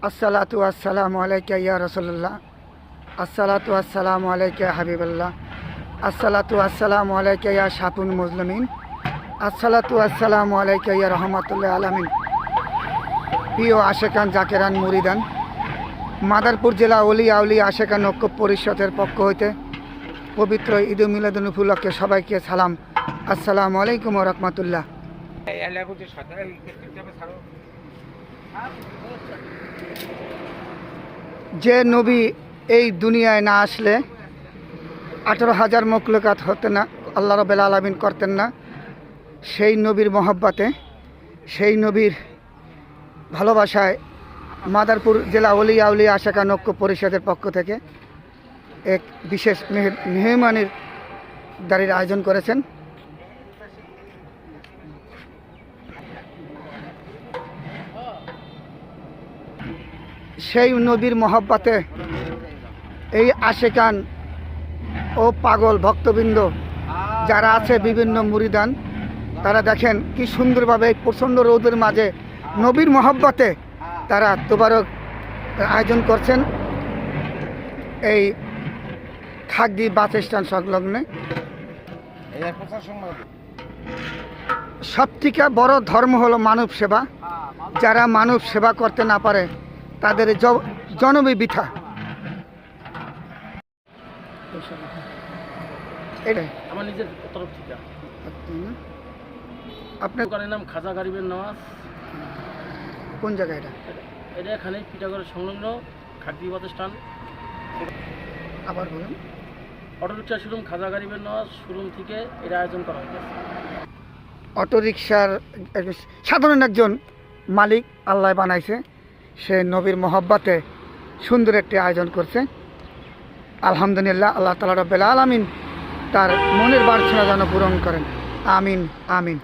আসসালাতু আসসালামু আলাইকা ইয়া রাসূলুল্লাহ, আসসালাতু আসসালামু আলাইকা ইয়া হাবিবাল্লাহ, আসসালাতু আসসালামু আলাইকা ইয়া শাফুল মুজলিমিন, আসসালাতু আসসালামু আলাইকা ইয়া রহমাতুল্লিল আলামিন। প্রিয় আশেকান জাকেরান মুরিদান, মাদারপুর জেলা ওলিয়া আউলিয়া আশেকান ঐক্য পরিষদের পক্ষ হইতে পবিত্র ঈদ মিলাদুন উপলক্ষে সবাইকে সালাম। আসসালামু আলাইকুম ওয়া রাহমাতুল্লাহ। যে নবী এই দুনিয়ায় না আসলে 18,000 মখলুকাত হতেন না, আল্লাহ রাব্বুল আলামিন করতেন না। সেই নবীর মহব্বতে, সেই নবীর ভালোবাসায় মাদারপুর জেলা ওলিয়া আউলিয়া আশেকান ঐক্য পরিষদের পক্ষ থেকে এক বিশেষ মেহমানির দাঁড়ির আয়োজন করেছেন। সেই নবীর মহব্বতে এই আশেকান ও পাগল ভক্তবৃন্দ যারা আছে, বিভিন্ন মুরিদান, তারা দেখেন কি সুন্দরভাবে এই প্রচণ্ড রৌদের মাঝে নবীর মহব্বতে তারা তোবারক আয়োজন করছেন এই খাগদি বাস স্ট্যান্ড সংলগ্নে। সবথেকে বড় ধর্ম হলো মানব সেবা। যারা মানব সেবা করতে না পারে তাদের জনমই বৃথা। আমার নিজের তরফ থেকে আপনার দোকানের নাম খাজা গরিবের নওয়াজ। কোন জায়গায় এটা? এটা এখানে পিঠাগড়ের সংলগ্ন খাগদি বাস স্ট্যান্ড। আবার বলুন। অটোরিক্সা শোরুম খাজা গরিবের নওয়াজ শোরুম থেকে এটা আয়োজন করা হয়েছে। অটোরিকশার সাধারণ একজন মালিক আল্লাহ বানাইছে, সে নবীর মহব্বতে সুন্দর একটি আয়োজন করছে। আলহামদুলিল্লাহ, আল্লাহ তাআলা রাব্বুল আলামিন তার মনের বাসনা যেন পূরণ করেন। আমিন আমিন।